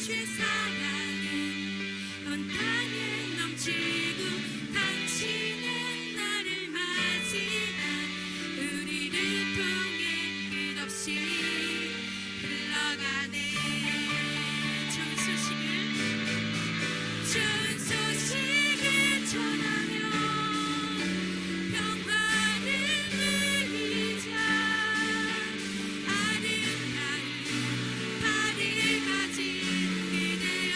주의 사랑은 온 땅에 넘치고 당신의 나를 맞이한 우리를 통해 끝없이 흘러가네. 좋은 소식을 전하며 평화를 누리자. 아름다운 발을 가진 그대여,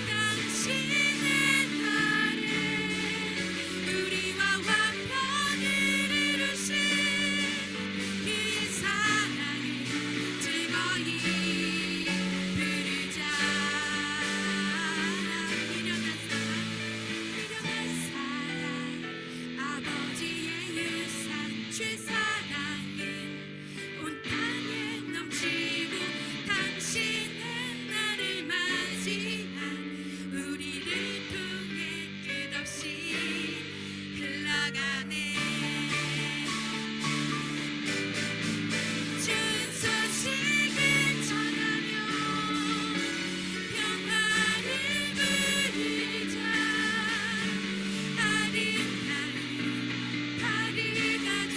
당신의 날에 우리와 화평을 이루신 그 사랑을 즐거이 부르자. 유령한 사랑 아버지의 유산 주의 사랑은 온 땅에 넘치고 당신의 나를 맞이한 우리를 통해 끝없이 흘러가네. 좋은 소식을 전하며 평화를 부르자. 아름다운 발을 가진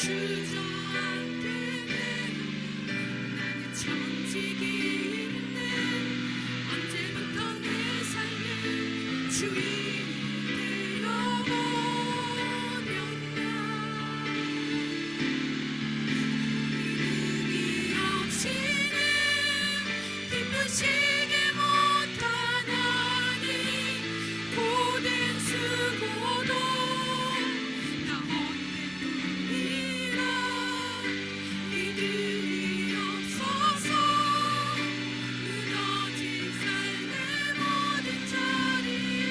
주저앉게 되면 나는 천직이 있네. 언제부터 내 삶의 주인이 되어버렸나. 믿음이 없이는 기쁘시게 못하나니 고된 수고도 다 헛되뿐이라. 믿음이 없어서 무너진 삶의 모든 자리에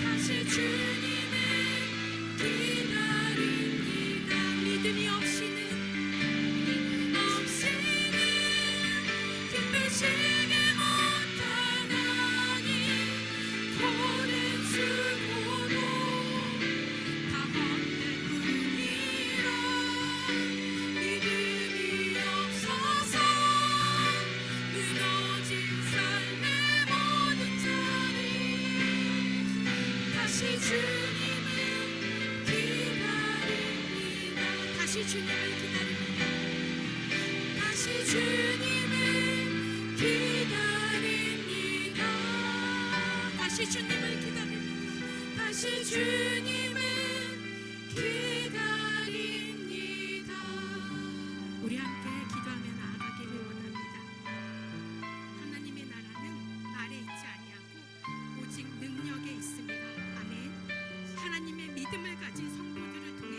다시 주님을 기다립니다. 믿음이 없이는 기쁘시게 못하나니 고된 수고도 다 헛되뿐이라. 믿음이 없어서 무너진 삶의 모든 자리에 다시 주님을 기다립니다. 다시 주님을 기다립니다. 다시 주님을 기다립니다. 다시 주님을 기다립니다. 다시 주님을 기다립니다. 우리 함께 기도하며 나아가기를 원합니다. 하나님의 나라는 말에 있지 아니하고 오직 능력에 있습니다. 아멘. 하나님의 믿음을 가진 성도들을 통해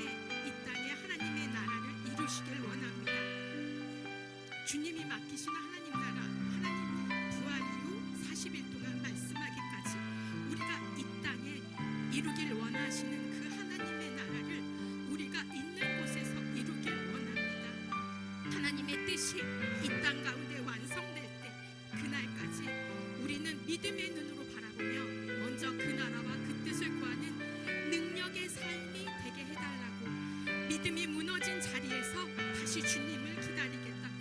이 땅에 하나님의 나라를 이루시길 원합니다. 주님이 맡기신 하나님 나라, 하나님이 부활 이후 40일 동안 말씀하기까지 우리가 이 땅에 이루길 원하시는 그 하나님의 나라를 우리가 있는 곳에서 이루길 원합니다. 하나님의 뜻이 이 땅 가운데 완성될 때 그날까지 우리는 믿음의 눈으로 바라보며 먼저 그 나라와 그 뜻을 구하는 능력의 삶이 되게 해달라고, 믿음이 무너진 자리에서 다시 주님을 기다리겠다고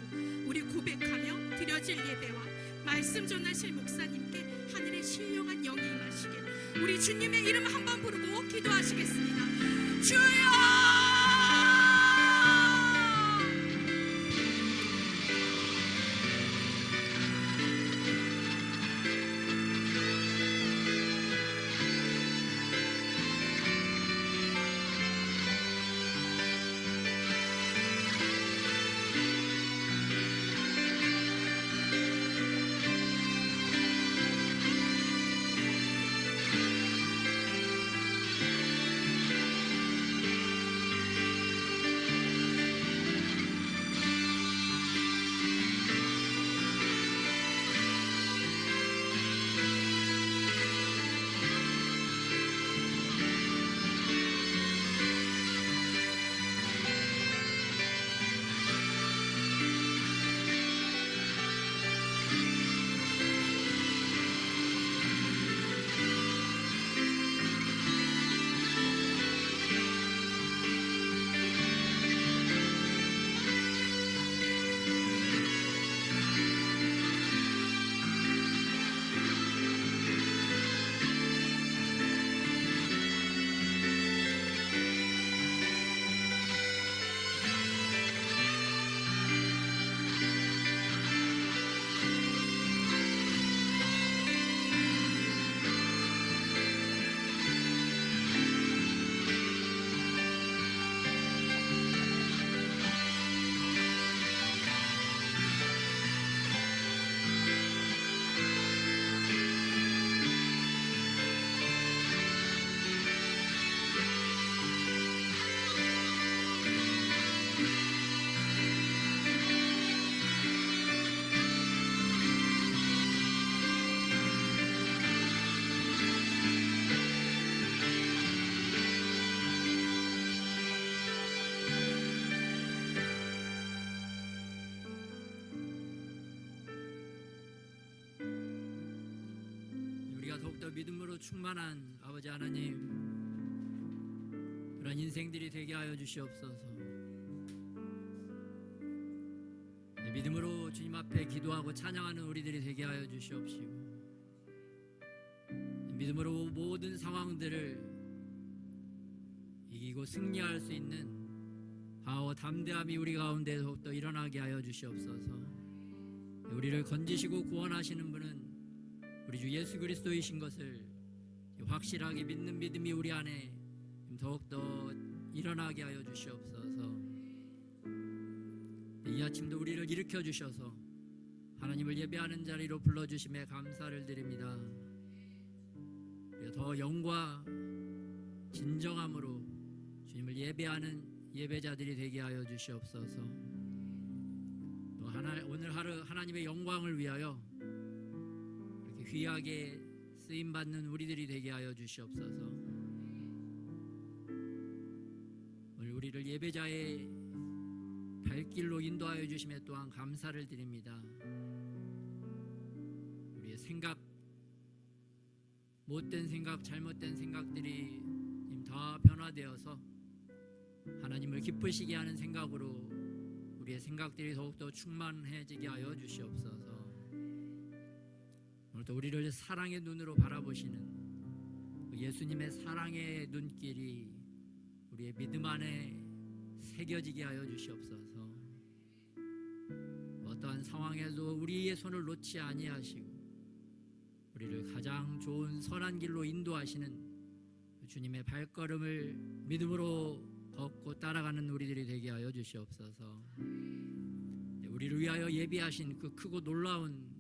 우리 고백하며 드려질 예배와 말씀 전하실 목사님께 하늘의 신령한 영이 임하시길 우리 주님의 이름 한번 부르고 기도하시겠습니다. 주여! 더욱더 믿음으로 충만한 아버지 하나님, 그런 인생들이 되게 하여 주시옵소서. 믿음으로 주님 앞에 기도하고 찬양하는 우리들이 되게 하여 주시옵시고, 믿음으로 모든 상황들을 이기고 승리할 수 있는 아오 담대함이 우리 가운데 더욱더 일어나게 하여 주시옵소서. 우리를 건지시고 구원하시는 분은 우리 주 예수 그리스도이신 것을 확실하게 믿는 믿음이 우리 안에 더욱더 일어나게 하여 주시옵소서. 이 아침도 우리를 일으켜 주셔서 하나님을 예배하는 자리로 불러주심에 감사를 드립니다. 더 영과 진정함으로 주님을 예배하는 예배자들이 되게 하여 주시옵소서. 또 오늘 하루 하나님의 영광을 위하여 이렇게 귀하게 쓰임받는 우리들이 되게 하여 주시옵소서. 오늘 우리를 예배자의 발길로 인도하여 주심에 또한 감사를 드립니다. 우리의 생각, 못된 생각, 잘못된 생각들이 다 변화되어서 하나님을 기쁘시게 하는 생각으로 우리의 생각들이 더욱더 충만해지게 하여 주시옵소서. 오늘도 우리를 사랑의 눈으로 바라보시는 예수님의 사랑의 눈길이 우리의 믿음 안에 새겨지게 하여 주시옵소서. 어떠한 상황에도 우리의 손을 놓지 아니하시고 우리를 가장 좋은 선한 길로 인도하시는 주님의 발걸음을 믿음으로 걷고 따라가는 우리들이 되게 하여 주시옵소서. 우리를 위하여 예비하신 그 크고 놀라운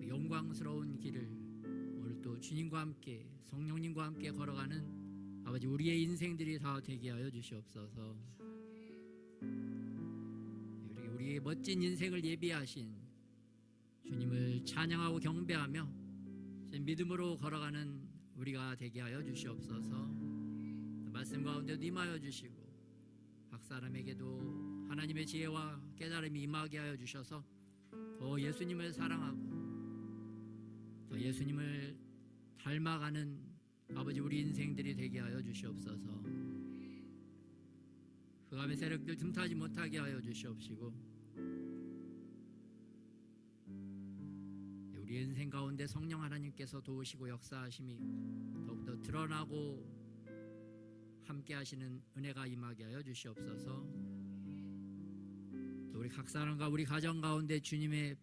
영광스러운 길을 오늘 또 주님과 함께 성령님과 함께 걸어가는 아버지 우리의 인생들이 다 되게 하여 주시옵소서. 우리의 멋진 인생을 예비하신 주님을 찬양하고 경배하며 믿음으로 걸어가는 우리가 되게 하여 주시옵소서. 말씀 가운데도 임하여 주시고 각 사람에게도 하나님의 지혜와 깨달음이 임하게 하여 주셔서 더 예수님을 사랑하고 더 예수님을 닮아가는 아버지 우리 인생들이 되게 하여 주시옵소서. 흑암의 세력들 틈타지 못하게 하여 주시옵시고 우리 인생 가운데 성령 하나님께서 도우시고 역사하심이 더욱더 드러나고 함께 하시는 은혜가 임하게 하여 주시옵소서. 또 우리 각 사람과 우리 가정 가운데 주님의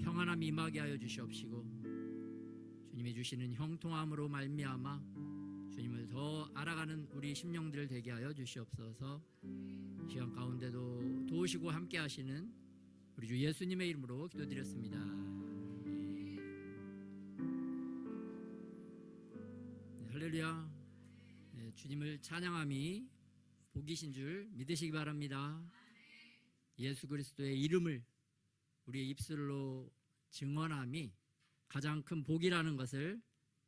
평안함이 임하게 하여 주시옵시고 주님이 주시는 형통함으로 말미암아 주님을 더 알아가는 우리 심령들 되게 하여 주시옵소서. 시간 가운데도 도우시고 함께 하시는 우리 주 예수님의 이름으로 기도드렸습니다. 할렐루야. 주님을 찬양함이 복이신 줄 믿으시기 바랍니다. 예수 그리스도의 이름을 우리의 입술로 증언함이 가장 큰 복이라는 것을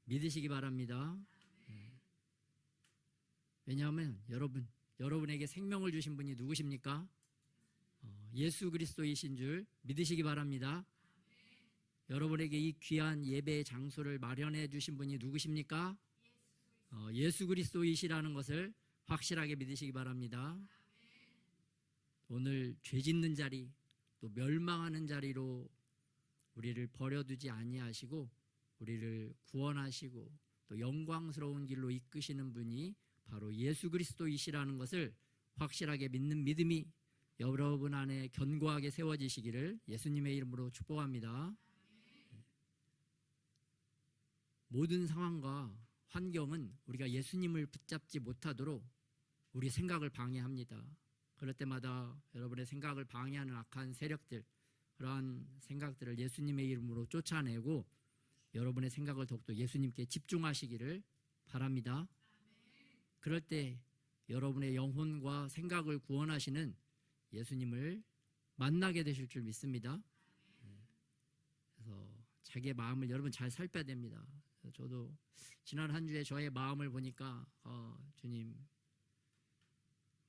믿으시기 바랍니다. 왜냐하면 여러분에게 생명을 주신 분이 누구십니까? 예수 그리스도이신 줄 믿으시기 바랍니다. 여러분에게 이 귀한 예배의 장소를 마련해 주신 분이 누구십니까? 예수 그리스도이시라는 것을 확실하게 믿으시기 바랍니다. 오늘 죄 짓는 자리 또 멸망하는 자리로 우리를 버려두지 아니하시고 우리를 구원하시고 또 영광스러운 길로 이끄시는 분이 바로 예수 그리스도이시라는 것을 확실하게 믿는 믿음이 여러분 안에 견고하게 세워지시기를 예수님의 이름으로 축복합니다. 모든 상황과 환경은 우리가 예수님을 붙잡지 못하도록 우리 생각을 방해합니다. 그럴 때마다 여러분의 생각을 방해하는 악한 세력들, 그러한 생각들을 예수님의 이름으로 쫓아내고 여러분의 생각을 더욱더 예수님께 집중하시기를 바랍니다. 그럴 때 여러분의 영혼과 생각을 구원하시는 예수님을 만나게 되실 줄 믿습니다. 그래서 자기의 마음을 여러분 잘 살펴야 됩니다. 저도 지난 한 주에 저의 마음을 보니까 주님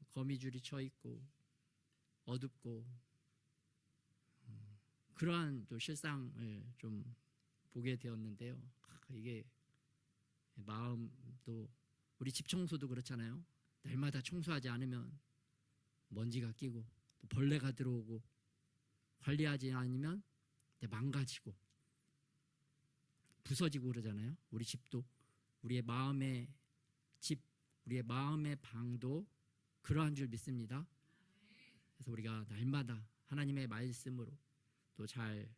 거미줄이 쳐 있고 어둡고 그러한 또 실상을 좀 보게 되었는데요. 이게 마음도 우리 집 청소도 그렇잖아요. 날마다 청소하지 않으면 먼지가 끼고 또 벌레가 들어오고 관리하지 않으면 망가지고 부서지고 그러잖아요. 우리 집도 우리의 마음의 집, 우리의 마음의 방도 그러한 줄 믿습니다. 그래서 우리가 날마다 하나님의 말씀으로 또 잘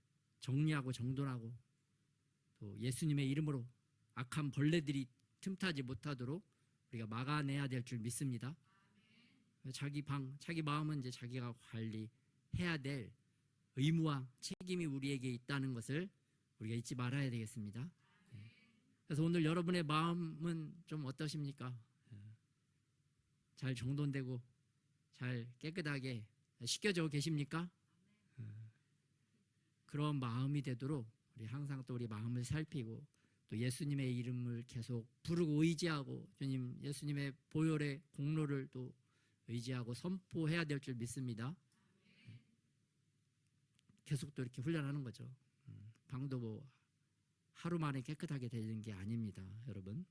정리하고 정돈하고 또 예수님의 이름으로 악한 벌레들이 틈타지 못하도록 우리가 막아내야 될 줄 믿습니다. 자기 마음은 이제 자기가 관리해야 될 의무와 책임이 우리에게 있다는 것을 우리가 잊지 말아야 되겠습니다. 그래서 오늘 여러분의 마음은 좀 어떠십니까? 잘 정돈되고 잘 깨끗하게 씻겨져 계십니까? 그런 마음이 되도록 우리 항상 또 우리 마음을 살피고 또 예수님의 이름을 계속 부르고 의지하고 주님 예수님의 보혈의 공로를 또 의지하고 선포해야 될 줄 믿습니다. 계속 또 이렇게 훈련하는 거죠. 방도 뭐 하루 만에 깨끗하게 되는 게 아닙니다, 여러분.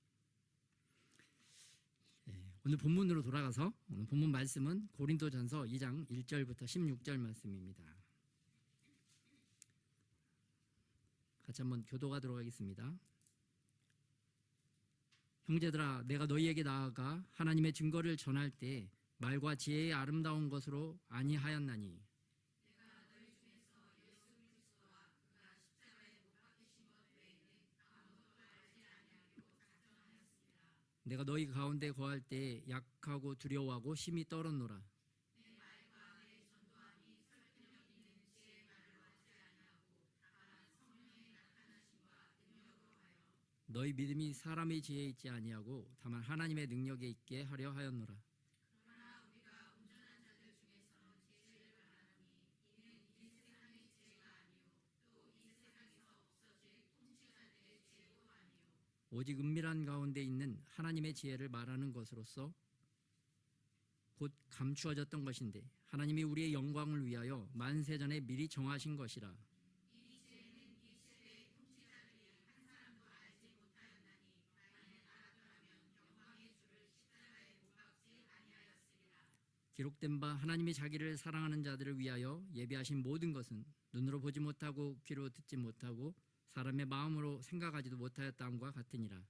오늘 본문으로 돌아가서 오늘 본문 말씀은 고린도전서 2장 1절부터 16절 말씀입니다. 같이 한번 교도하도록 하겠습니다. 형제들아, 내가 너희에게 나아가 하나님의 증거를 전할 때 말과 지혜의 아름다운 것으로 아니하였나니 내가 너희 가운데 거할 때 약하고 두려워하고 심히 떨었노라. 너희 믿음이 사람의 지혜에 있지 아니하고 다만 하나님의 능력에 있게 하려 하였노라. 오직 은밀한 가운데 있는 하나님의 지혜를 말하는 것으로서 곧 감추어졌던 것인데 하나님이 우리의 영광을 위하여 만세전에 미리 정하신 것이라. 기록된 바 하나님이 자기를 사랑하는 자들을 위하여 예비하신 모든 것은 눈으로 보지 못하고 귀로 듣지 못하고 사람의 마음으로 생각하지도 못하였다함과 같으니라.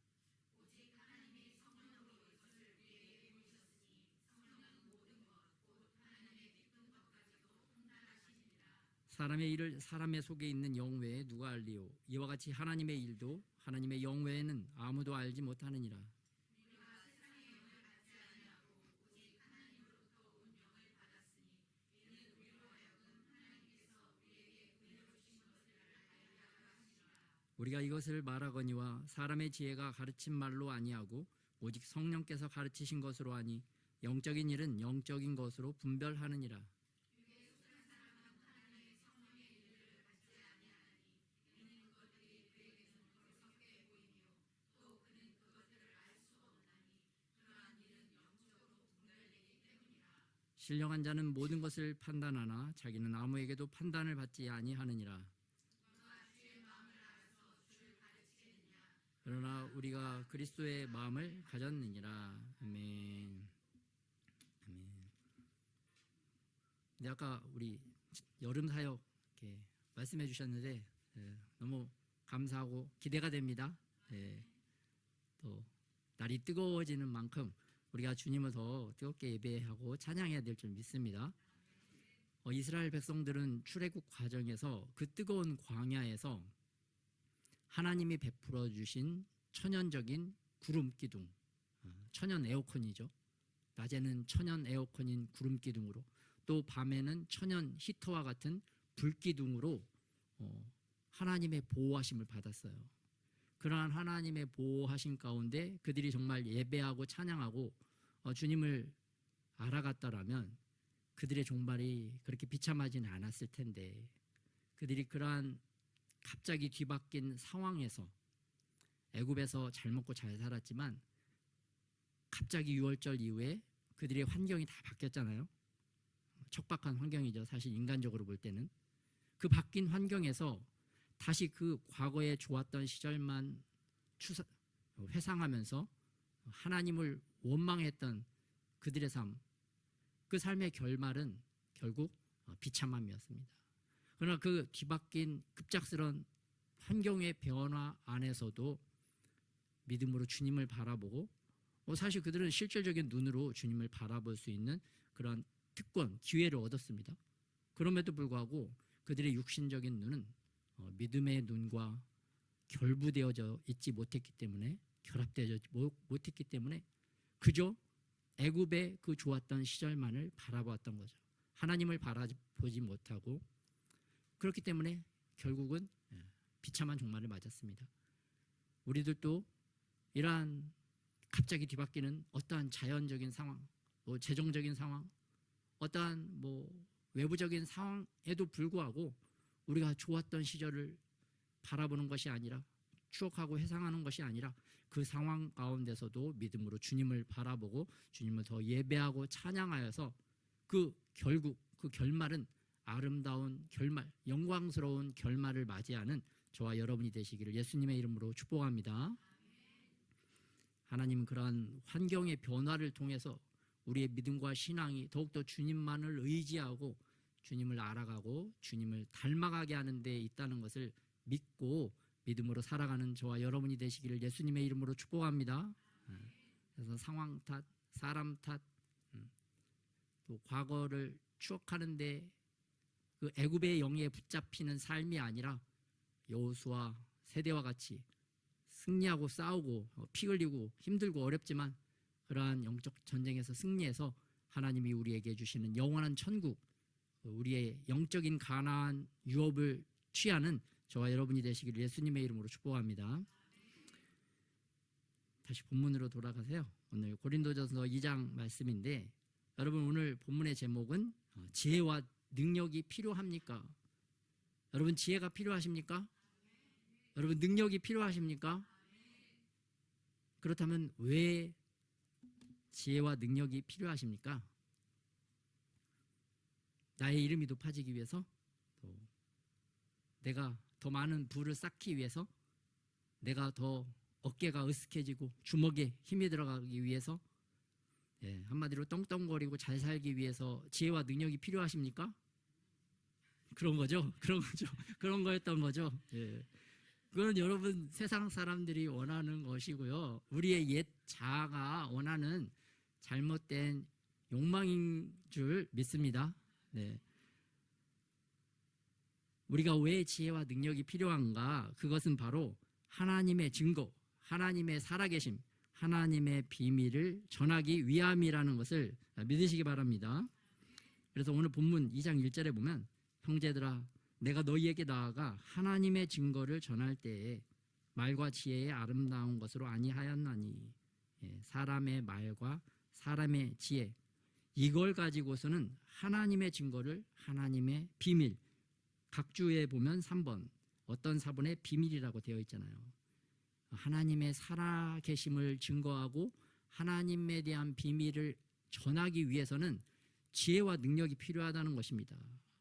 사람의 일을 사람의 속에 있는 영 외에 누가 알리요? 이와 같이 하나님의 일도 하나님의 영 외에는 아무도 알지 못하느니라. 우리가 이것을 말하거니와 사람의 지혜가 가르친 말로 아니하고 오직 성령께서 가르치신 것으로 하니 영적인 일은 영적인 것으로 분별하느니라. 신령한 자는 모든 것을 판단하나 자기는 아무에게도 판단을 받지 아니하느니라. 그러나 우리가 그리스도의 마음을 가졌느니라. 아멘. 아멘. 근데 아까 우리 여름 사역 이렇게 말씀해 주셨는데 너무 감사하고 기대가 됩니다. 또 날이 뜨거워지는 만큼 우리가 주님을 더 뜨겁게 예배하고 찬양해야 될 줄 믿습니다. 이스라엘 백성들은 출애굽 과정에서 그 뜨거운 광야에서 하나님이 베풀어 주신 천연적인 구름 기둥, 천연 에어컨이죠. 낮에는 천연 에어컨인 구름 기둥으로 또 밤에는 천연 히터와 같은 불 기둥으로 하나님의 보호하심을 받았어요. 그러한 하나님의 보호하심 가운데 그들이 정말 예배하고 찬양하고 주님을 알아갔더라면 그들의 종말이 그렇게 비참하지는 않았을 텐데 그들이 그러한 갑자기 뒤바뀐 상황에서 애굽에서 잘 먹고 잘 살았지만 갑자기 유월절 이후에 그들의 환경이 다 바뀌었잖아요. 척박한 환경이죠. 사실 인간적으로 볼 때는. 그 바뀐 환경에서 다시 그 과거에 좋았던 시절만 회상하면서 하나님을 원망했던 그들의 삶, 그 삶의 결말은 결국 비참함이었습니다. 그러나 그 뒤바뀐 급작스러운 환경의 변화 안에서도 믿음으로 주님을 바라보고 사실 그들은 실질적인 눈으로 주님을 바라볼 수 있는 그런 특권, 기회를 얻었습니다. 그럼에도 불구하고 그들의 육신적인 눈은 믿음의 눈과 결부되어져 있지 못했기 때문에, 결합되어 못했기 때문에 그저 애굽의 그 좋았던 시절만을 바라보았던 거죠. 하나님을 바라보지 못하고, 그렇기 때문에 결국은 비참한 종말을 맞았습니다. 우리들도 이러한 갑자기 뒤바뀌는 어떠한 자연적인 상황, 재정적인 상황, 어떠한 외부적인 상황에도 불구하고 우리가 좋았던 시절을 바라보는 것이 아니라, 추억하고 회상하는 것이 아니라 그 상황 가운데서도 믿음으로 주님을 바라보고 주님을 더 예배하고 찬양하여서 그 결국, 그 결말은 아름다운 결말, 영광스러운 결말을 맞이하는 저와 여러분이 되시기를 예수님의 이름으로 축복합니다. 하나님은 그러한 환경의 변화를 통해서 우리의 믿음과 신앙이 더욱더 주님만을 의지하고 주님을 알아가고 주님을 닮아가게 하는 데 있다는 것을 믿고 믿음으로 살아가는 저와 여러분이 되시기를 예수님의 이름으로 축복합니다. 그래서 상황 탓, 사람 탓, 또 과거를 추억하는데 그 애굽의 영에 붙잡히는 삶이 아니라 여호수아 세대와 같이 승리하고 싸우고 피 흘리고 힘들고 어렵지만 그러한 영적 전쟁에서 승리해서 하나님이 우리에게 주시는 영원한 천국, 우리의 영적인 가나안 유업을 취하는 저와 여러분이 되시기를 예수님의 이름으로 축복합니다. 다시 본문으로 돌아가세요. 오늘 고린도전서 2장 말씀인데, 여러분 오늘 본문의 제목은 지혜와 능력이 필요합니까? 여러분 지혜가 필요하십니까? 여러분 능력이 필요하십니까? 그렇다면 왜 지혜와 능력이 필요하십니까? 나의 이름이 높아지기 위해서, 또 내가 더 많은 부를 쌓기 위해서, 내가 더 어깨가 으쓱해지고 주먹에 힘이 들어가기 위해서, 한마디로 떵떵거리고 잘 살기 위해서 지혜와 능력이 필요하십니까? 그런 거죠. 그런 거였던 거죠. 그건 여러분 세상 사람들이 원하는 것이고요. 우리의 옛 자아가 원하는 잘못된 욕망인 줄 믿습니다. 우리가 왜 지혜와 능력이 필요한가? 그것은 바로 하나님의 증거, 하나님의 살아계심, 하나님의 비밀을 전하기 위함이라는 것을 믿으시기 바랍니다. 그래서 오늘 본문 2장 1절에 보면, 형제들아 내가 너희에게 나아가 하나님의 증거를 전할 때에 말과 지혜의 아름다운 것으로 아니하였나니, 사람의 말과 사람의 지혜, 이걸 가지고서는 하나님의 증거를, 하나님의 비밀, 각주에 보면 3번 어떤 사본의 비밀이라고 되어 있잖아요. 하나님의 살아계심을 증거하고 하나님에 대한 비밀을 전하기 위해서는 지혜와 능력이 필요하다는 것입니다.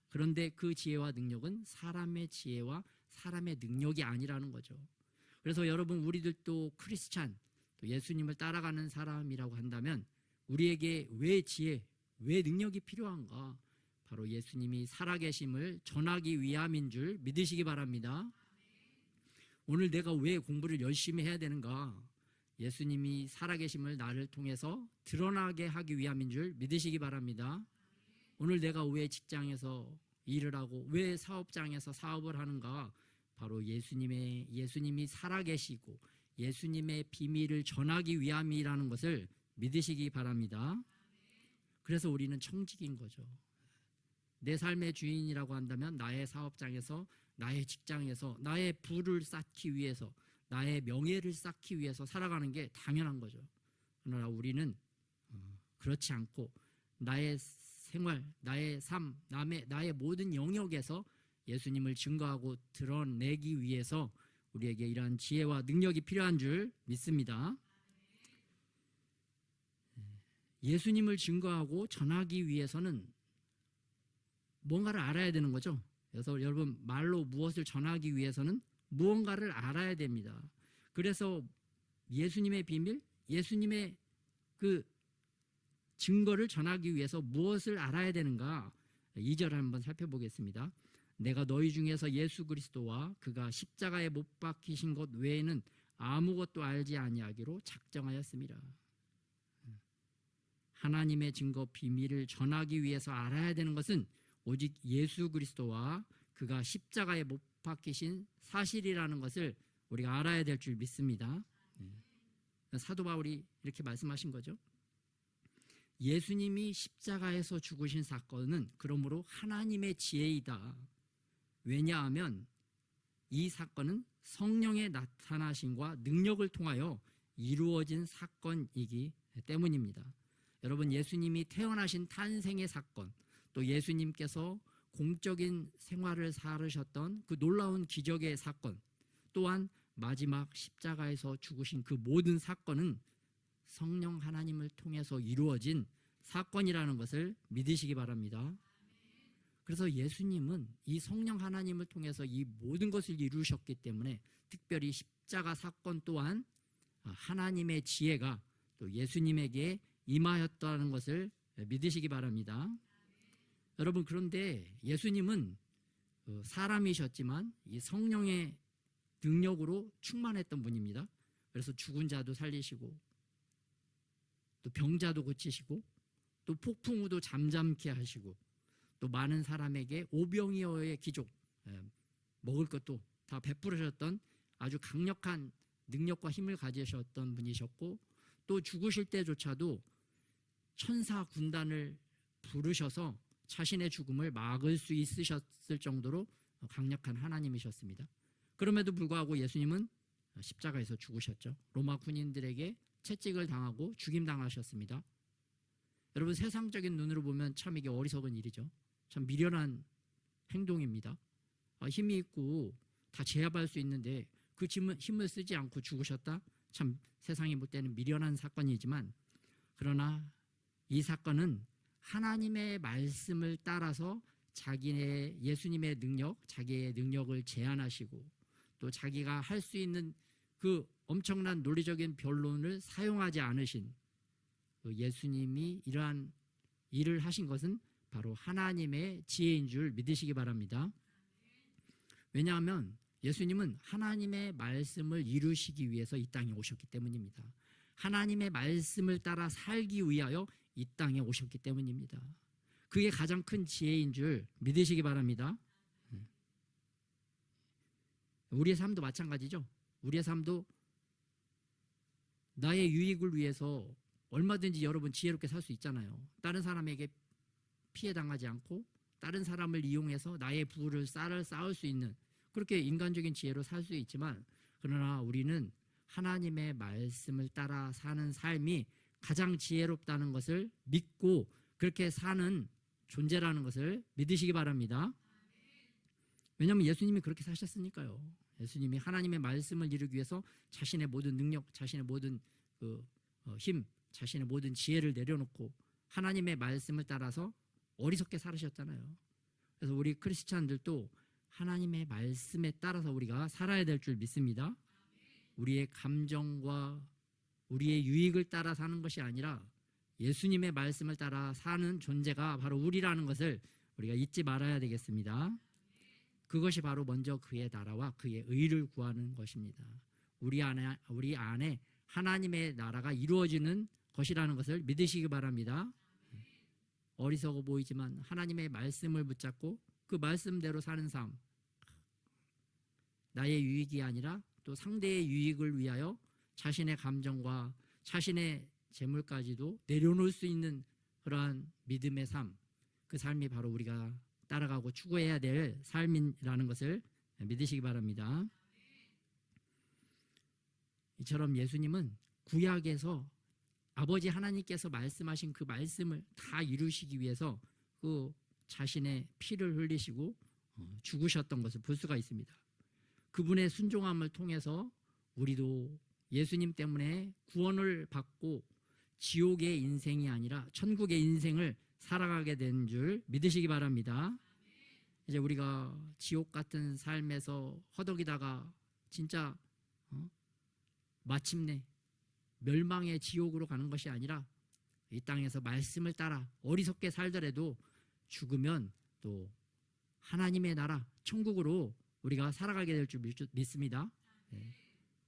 그런데 그 지혜와 능력은 사람의 지혜와 사람의 능력이 아니라는 거죠. 그래서 여러분 우리들도 크리스찬, 또 예수님을 따라가는 사람이라고 한다면 우리에게 왜 지혜, 왜 능력이 필요한가? 바로 예수님이 살아계심을 전하기 위함인 줄 믿으시기 바랍니다. 오늘 내가 왜 공부를 열심히 해야 되는가? 예수님이 살아계심을 나를 통해서 드러나게 하기 위함인 줄 믿으시기 바랍니다. 오늘 내가 왜 직장에서 일을 하고 왜 사업장에서 사업을 하는가? 바로 예수님이 살아계시고 예수님의 비밀을 전하기 위함이라는 것을 믿으시기 바랍니다. 그래서 우리는 청직인 거죠. 내 삶의 주인이라고 한다면 나의 사업장에서, 나의 직장에서 나의 부를 쌓기 위해서, 나의 명예를 쌓기 위해서 살아가는 게 당연한 거죠. 그러나 우리는 그렇지 않고 나의 생활, 나의 삶, 나의 모든 영역에서 예수님을 증거하고 드러내기 위해서 우리에게 이러한 지혜와 능력이 필요한 줄 믿습니다. 예수님을 증거하고 전하기 위해서는 뭔가를 알아야 되는 거죠. 그래서 여러분 말로 무엇을 전하기 위해서는 무언가를 알아야 됩니다. 그래서 예수님의 비밀, 예수님의 그 증거를 전하기 위해서 무엇을 알아야 되는가? 2절 한번 살펴보겠습니다. 내가 너희 중에서 예수 그리스도와 그가 십자가에 못 박히신 것 외에는 아무것도 알지 아니하기로 작정하였습니다. 하나님의 증거 비밀을 전하기 위해서 알아야 되는 것은 오직 예수 그리스도와 그가 십자가에 못 박히신 사실이라는 것을 우리가 알아야 될 줄 믿습니다. 사도 바울이 이렇게 말씀하신 거죠. 예수님이 십자가에서 죽으신 사건은 그러므로 하나님의 지혜이다. 왜냐하면 이 사건은 성령의 나타나심과 능력을 통하여 이루어진 사건이기 때문입니다. 여러분, 예수님이 태어나신 탄생의 사건, 또 예수님께서 공적인 생활을 살으셨던 그 놀라운 기적의 사건, 또한 마지막 십자가에서 죽으신 그 모든 사건은 성령 하나님을 통해서 이루어진 사건이라는 것을 믿으시기 바랍니다. 그래서 예수님은 이 성령 하나님을 통해서 이 모든 것을 이루셨기 때문에 특별히 십자가 사건 또한 하나님의 지혜가 또 예수님에게 임하였다는 것을 믿으시기 바랍니다. 여러분, 그런데 예수님은 사람이셨지만 이 성령의 능력으로 충만했던 분입니다. 그래서 죽은 자도 살리시고 또 병자도 고치시고 또 폭풍우도 잠잠케 하시고 또 많은 사람에게 오병이어의 기적, 먹을 것도 다 베풀으셨던 아주 강력한 능력과 힘을 가지셨던 분이셨고, 또 죽으실 때조차도 천사 군단을 부르셔서 자신의 죽음을 막을 수 있으셨을 정도로 강력한 하나님이셨습니다. 그럼에도 불구하고 예수님은 십자가에서 죽으셨죠. 로마 군인들에게 채찍을 당하고 죽임당하셨습니다. 여러분, 세상적인 눈으로 보면 참 이게 어리석은 일이죠. 참 미련한 행동입니다. 힘이 있고 다 제압할 수 있는데 그 힘을 쓰지 않고 죽으셨다? 참 세상이 볼 때는 미련한 사건이지만, 그러나 이 사건은 하나님의 말씀을 따라서 자기의 예수님의 능력, 자기의 능력을 제한하시고 또 자기가 할 수 있는 그 엄청난 논리적인 변론을 사용하지 않으신 그 예수님이 이러한 일을 하신 것은 바로 하나님의 지혜인 줄 믿으시기 바랍니다. 왜냐하면 예수님은 하나님의 말씀을 이루시기 위해서 이 땅에 오셨기 때문입니다. 하나님의 말씀을 따라 살기 위하여 이 땅에 오셨기 때문입니다. 그게 가장 큰 지혜인 줄 믿으시기 바랍니다. 우리의 삶도 마찬가지죠. 우리의 삶도 나의 유익을 위해서 얼마든지 여러분 지혜롭게 살 수 있잖아요. 다른 사람에게 피해당하지 않고 다른 사람을 이용해서 나의 부를 쌓을 수 있는, 그렇게 인간적인 지혜로 살 수 있지만, 그러나 우리는 하나님의 말씀을 따라 사는 삶이 가장 지혜롭다는 것을 믿고 그렇게 사는 존재라는 것을 믿으시기 바랍니다. 왜냐하면 예수님이 그렇게 사셨으니까요. 예수님이 하나님의 말씀을 이루기 위해서 자신의 모든 능력, 자신의 모든 힘, 자신의 모든 지혜를 내려놓고 하나님의 말씀을 따라서 어리석게 살으셨잖아요. 그래서 우리 크리스찬들도 하나님의 말씀에 따라서 우리가 살아야 될 줄 믿습니다. 우리의 감정과 우리의 유익을 따라 사는 것이 아니라 예수님의 말씀을 따라 사는 존재가 바로 우리라는 것을 우리가 잊지 말아야 되겠습니다. 그것이 바로 먼저 그의 나라와 그의 의를 구하는 것입니다. 우리 안에 하나님의 나라가 이루어지는 것이라는 것을 믿으시기 바랍니다. 어리석어 보이지만 하나님의 말씀을 붙잡고 그 말씀대로 사는 삶, 나의 유익이 아니라 또 상대의 유익을 위하여 자신의 감정과 자신의 재물까지도 내려놓을 수 있는 그러한 믿음의 삶, 그 삶이 바로 우리가 따라가고 추구해야 될 삶이라는 것을 믿으시기 바랍니다. 이처럼 예수님은 구약에서 아버지 하나님께서 말씀하신 그 말씀을 다 이루시기 위해서 그 자신의 피를 흘리시고 죽으셨던 것을 볼 수가 있습니다. 그분의 순종함을 통해서 우리도 예수님 때문에 구원을 받고 지옥의 인생이 아니라 천국의 인생을 살아가게 된 줄 믿으시기 바랍니다. 이제 우리가 지옥 같은 삶에서 허덕이다가 진짜 마침내 멸망의 지옥으로 가는 것이 아니라 이 땅에서 말씀을 따라 어리석게 살더라도 죽으면 또 하나님의 나라 천국으로 우리가 살아가게 될 줄 믿습니다.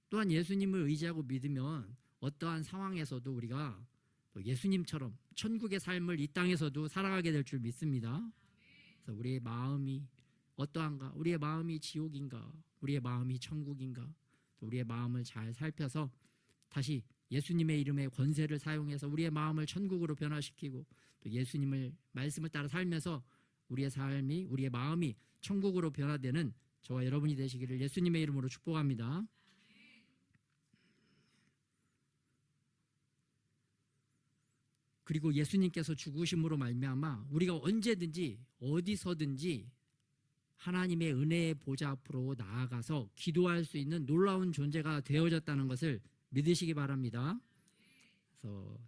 또한 예수님을 의지하고 믿으면 어떠한 상황에서도 우리가 또 예수님처럼 천국의 삶을 이 땅에서도 살아가게 될 줄 믿습니다. 그래서 우리의 마음이 어떠한가, 우리의 마음이 지옥인가, 우리의 마음이 천국인가, 또 우리의 마음을 잘 살펴서 다시 예수님의 이름의 권세를 사용해서 우리의 마음을 천국으로 변화시키고 또 예수님을 말씀을 따라 살면서 우리의 삶이, 우리의 마음이 천국으로 변화되는 저와 여러분이 되시기를 예수님의 이름으로 축복합니다. 그리고 예수님께서 죽으심으로 말미암아 우리가 언제든지 어디서든지 하나님의 은혜의 보좌 앞으로 나아가서 기도할 수 있는 놀라운 존재가 되어졌다는 것을 믿으시기 바랍니다. 그래서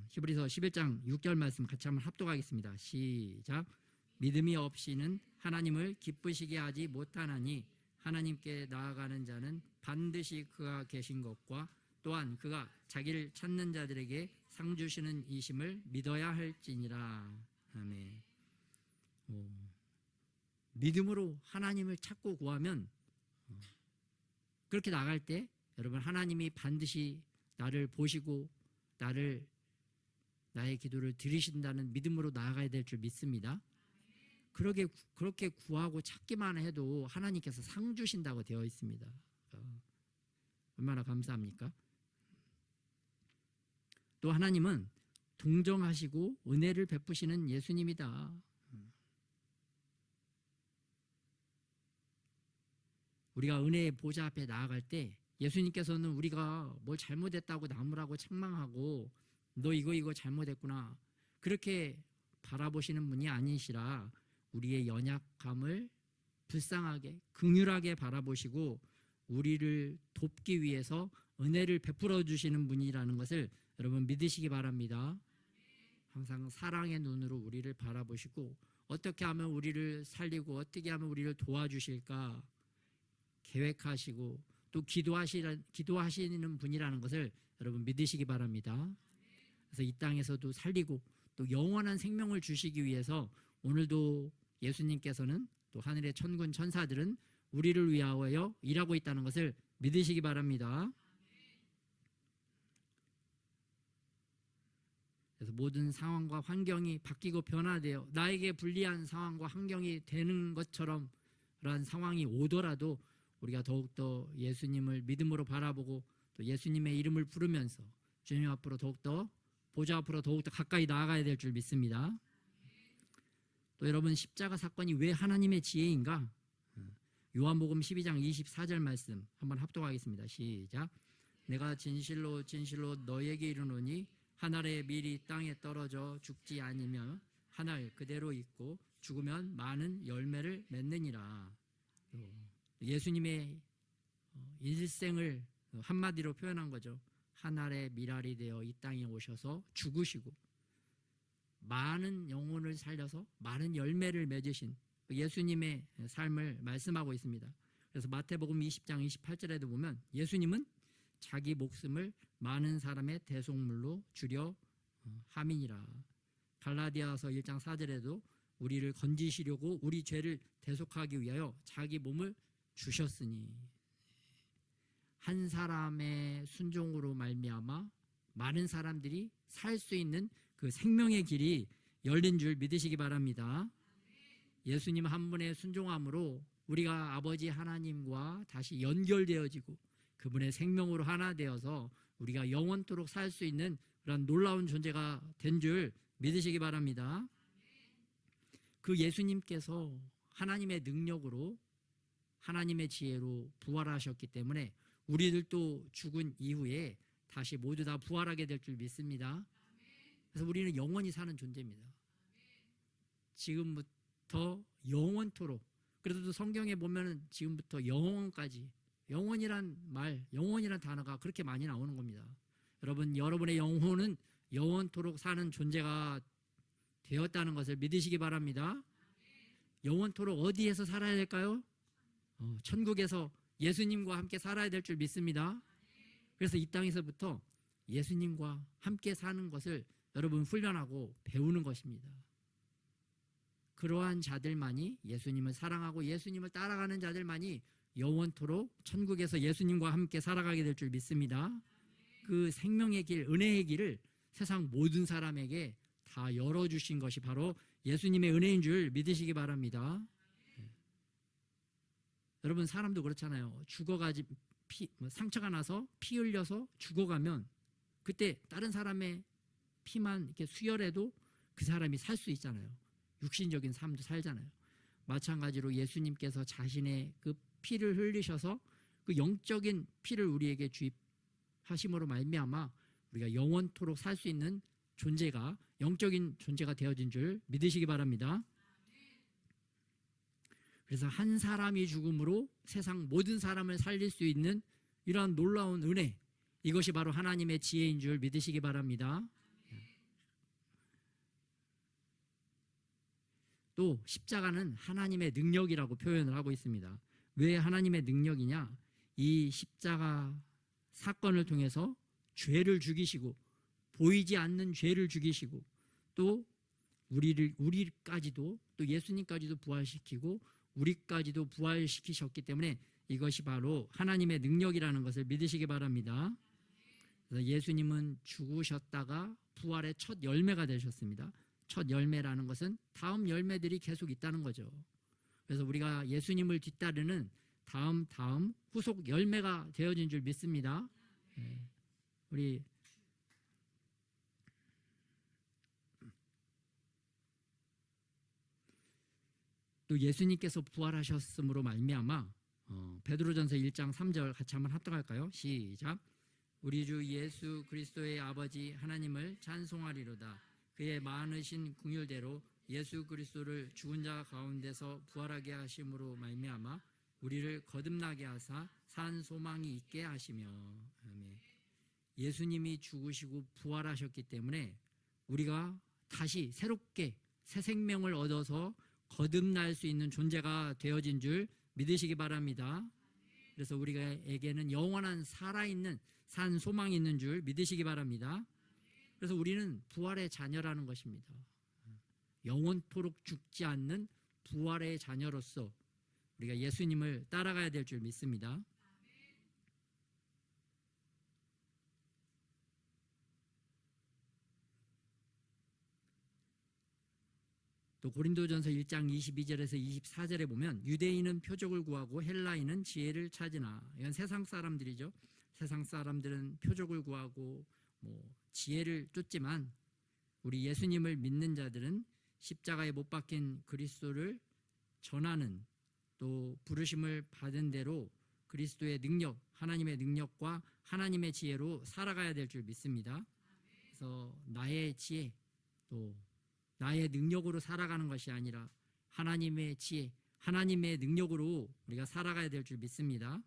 히브리서 11장 6절 말씀 같이 한번 합독하겠습니다. 시작. 믿음이 없이는 하나님을 기쁘시게 하지 못하나니 하나님께 나아가는 자는 반드시 그가 계신 것과 또한 그가 자기를 찾는 자들에게 상 주시는 이심을 믿어야 할지니라. 아멘. 믿음으로 하나님을 찾고 구하면 그렇게 나갈 때 여러분 하나님이 반드시 나를 보시고 나의 기도를 들으신다는 믿음으로 나아가야 될 줄 믿습니다. 그렇게 구하고 찾기만 해도 하나님께서 상 주신다고 되어 있습니다. 얼마나 감사합니까? 또 하나님은 동정하시고 은혜를 베푸시는 예수님이다. 우리가 은혜의 보좌 앞에 나아갈 때 예수님께서는 우리가 뭘 잘못했다고 나무라고 책망하고 너 이거 잘못했구나 그렇게 바라보시는 분이 아니시라 우리의 연약함을 불쌍하게 긍휼하게 바라보시고 우리를 돕기 위해서 은혜를 베풀어 주시는 분이라는 것을 여러분 믿으시기 바랍니다. 항상 사랑의 눈으로 우리를 바라보시고 어떻게 하면 우리를 살리고 어떻게 하면 우리를 도와주실까 계획하시고 또 기도하시는 분이라는 것을 여러분 믿으시기 바랍니다. 그래서 이 땅에서도 살리고 또 영원한 생명을 주시기 위해서 오늘도 예수님께서는 또 하늘의 천군 천사들은 우리를 위하여 일하고 있다는 것을 믿으시기 바랍니다. 그래서 모든 상황과 환경이 바뀌고 변화되어 나에게 불리한 상황과 환경이 되는 것처럼 그러한 상황이 오더라도 우리가 더욱더 예수님을 믿음으로 바라보고 또 예수님의 이름을 부르면서 주님 앞으로 더욱더 보좌 앞으로 더욱더 가까이 나아가야 될 줄 믿습니다. 또 여러분 십자가 사건이 왜 하나님의 지혜인가? 요한복음 12장 24절 말씀 한번 합독하겠습니다. 시작. 내가 진실로 진실로 너에게 이르노니 한 알의 밀이 땅에 떨어져 죽지 아니면 한 알 그대로 있고 죽으면 많은 열매를 맺느니라. 예수님의 일생을 한마디로 표현한 거죠. 한 알의 밀알이 되어 이 땅에 오셔서 죽으시고 많은 영혼을 살려서 많은 열매를 맺으신 예수님의 삶을 말씀하고 있습니다. 그래서 마태복음 20장 28절에도 보면 예수님은 자기 목숨을 많은 사람의 대속물로 주려 함이니라. 갈라디아서 1장 4절에도 우리를 건지시려고 우리 죄를 대속하기 위하여 자기 몸을 주셨으니 한 사람의 순종으로 말미암아 많은 사람들이 살 수 있는 그 생명의 길이 열린 줄 믿으시기 바랍니다. 예수님 한 분의 순종함으로 우리가 아버지 하나님과 다시 연결되어지고 그분의 생명으로 하나 되어서 우리가 영원토록 살 수 있는 그런 놀라운 존재가 된 줄 믿으시기 바랍니다. 그 예수님께서 하나님의 능력으로 하나님의 지혜로 부활하셨기 때문에 우리들도 죽은 이후에 다시 모두 다 부활하게 될 줄 믿습니다. 그래서 우리는 영원히 사는 존재입니다. 지금부터 영원토록. 그래도 성경에 보면은 지금부터 영원까지 영원이란 단어가 그렇게 많이 나오는 겁니다. 여러분의 영혼은 영원토록 사는 존재가 되었다는 것을 믿으시기 바랍니다. 영원토록 어디에서 살아야 될까요? 천국에서 예수님과 함께 살아야 될 줄 믿습니다. 그래서 이 땅에서부터 예수님과 함께 사는 것을 여러분 훈련하고 배우는 것입니다. 그러한 자들만이 예수님을 사랑하고 예수님을 따라가는 자들만이 영원토록 천국에서 예수님과 함께 살아가게 될 줄 믿습니다. 그 생명의 길, 은혜의 길을 세상 모든 사람에게 다 열어주신 것이 바로 예수님의 은혜인 줄 믿으시기 바랍니다. 여러분, 사람도 그렇잖아요. 죽어가지 상처가 나서 피 흘려서 죽어가면 그때 다른 사람의 피만 이렇게 수혈해도 그 사람이 살 수 있잖아요. 육신적인 삶도 살잖아요. 마찬가지로 예수님께서 자신의 그 피를 흘리셔서 그 영적인 피를 우리에게 주입하심으로 말미암아 우리가 영원토록 살 수 있는 존재가, 영적인 존재가 되어진 줄 믿으시기 바랍니다. 그래서 한 사람이 죽음으로 세상 모든 사람을 살릴 수 있는 이러한 놀라운 은혜, 이것이 바로 하나님의 지혜인 줄 믿으시기 바랍니다. 또 십자가는 하나님의 능력이라고 표현을 하고 있습니다. 왜 하나님의 능력이냐? 이 십자가 사건을 통해서 죄를 죽이시고, 보이지 않는 죄를 죽이시고, 또 우리까지도, 또 예수님까지도 부활시키고 우리까지도 부활시키셨기 때문에 이것이 바로 하나님의 능력이라는 것을 믿으시기 바랍니다. 그래서 예수님은 죽으셨다가 부활의 첫 열매가 되셨습니다. 첫 열매라는 것은 다음 열매들이 계속 있다는 거죠. 그래서 우리가 예수님을 뒤따르는 다음 후속 열매가 되어진 줄 믿습니다. 우리 또 예수님께서 부활하셨으므로 말미암아 베드로전서 1장 3절 같이 한번 합독할까요? 시작. 우리 주 예수 그리스도의 아버지 하나님을 찬송하리로다. 그의 많으신 긍휼대로 예수 그리스도를 죽은 자 가운데서 부활하게 하심으로 말미암아 우리를 거듭나게 하사 산 소망이 있게 하시며. 아멘. 예수님이 죽으시고 부활하셨기 때문에 우리가 다시 새롭게 새 생명을 얻어서 거듭날 수 있는 존재가 되어진 줄 믿으시기 바랍니다. 그래서 우리에게는 영원한 살아있는 산 소망이 있는 줄 믿으시기 바랍니다. 그래서 우리는 부활의 자녀라는 것입니다. 영원토록 죽지 않는 부활의 자녀로서 우리가 예수님을 따라가야 될 줄 믿습니다. 또 고린도전서 1장 22절에서 24절에 보면 유대인은 표적을 구하고 헬라인은 지혜를 찾으나, 이건 세상 사람들이죠. 세상 사람들은 표적을 구하고 지혜를 쫓지만 우리 예수님을 믿는 자들은 십자가에 못 박힌 그리스도를 전하는, 또 부르심을 받은 대로 그리스도의 능력, 하나님의 능력과 하나님의 지혜로 살아가야 될 줄 믿습니다. 그래서 나의 지혜, 또 나의 능력으로 살아가는 것이 아니라 하나님의 지혜, 하나님의 능력으로 우리가 살아가야 될 줄 믿습니다.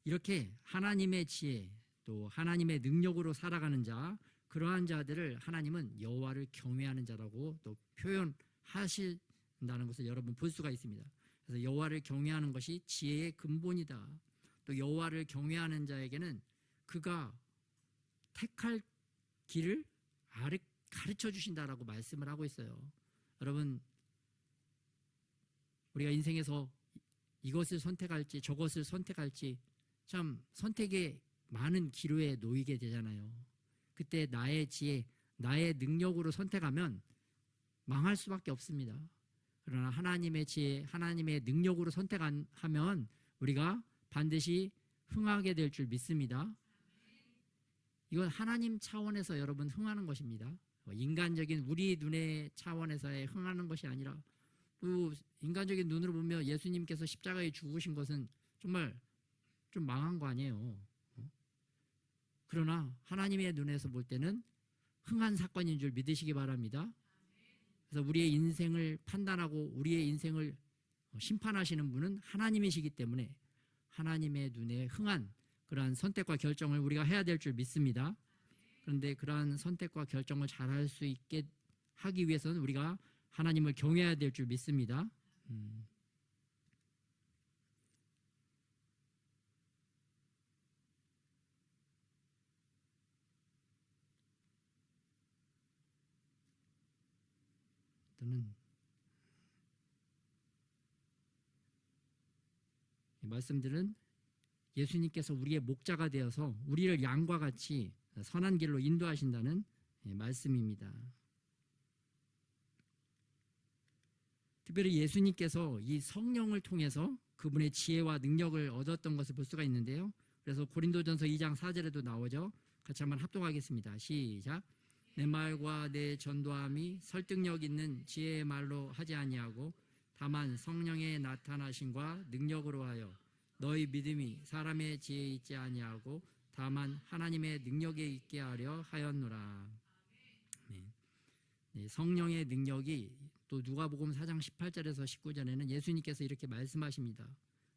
이렇게 하나님의 지혜, 또 하나님의 능력으로 살아가는 자, 그러한 자들을 하나님은 여호와를 경외하는 자라고 또 표현하신다는 것을 여러분 볼 수가 있습니다. 그래서 여호와를 경외하는 것이 지혜의 근본이다. 또 여호와를 경외하는 자에게는 그가 택할 길을 가르쳐 주신다라고 말씀을 하고 있어요. 여러분, 우리가 인생에서 이것을 선택할지 저것을 선택할지 참 선택의 많은 기로에 놓이게 되잖아요. 그때 나의 지혜, 나의 능력으로 선택하면 망할 수밖에 없습니다. 그러나 하나님의 지혜, 하나님의 능력으로 선택하면 우리가 반드시 흥하게 될 줄 믿습니다. 이건 하나님 차원에서 여러분 흥하는 것입니다. 인간적인 우리 눈의 차원에서의 흥하는 것이 아니라, 또 인간적인 눈으로 보면 예수님께서 십자가에 죽으신 것은 정말 좀 망한 거 아니에요. 그러나 하나님의 눈에서 볼 때는 흥한 사건인 줄 믿으시기 바랍니다. 그래서 우리의 인생을 판단하고 우리의 인생을 심판하시는 분은 하나님이시기 때문에 하나님의 눈에 흥한 그러한 선택과 결정을 우리가 해야 될 줄 믿습니다. 그런데 그러한 선택과 결정을 잘할 수 있게 하기 위해서는 우리가 하나님을 경외해야 될 줄 믿습니다. 또는 말씀들은 예수님께서 우리의 목자가 되어서 우리를 양과 같이 선한 길로 인도하신다는 말씀입니다. 특별히 예수님께서 이 성령을 통해서 그분의 지혜와 능력을 얻었던 것을 볼 수가 있는데요. 그래서 고린도전서 2장 4절에도 나오죠. 같이 한번 합독하겠습니다. 시작. 내 말과 내 전도함이 설득력 있는 지혜의 말로 하지 아니하고 다만 성령의 나타나심과 능력으로 하여 너희 믿음이 사람의 지혜에 있지 아니하고 다만 하나님의 능력에 있게 하려 하였노라. 네, 성령의 능력이 또 누가복음 4장 18절에서 19절에는 예수님께서 이렇게 말씀하십니다.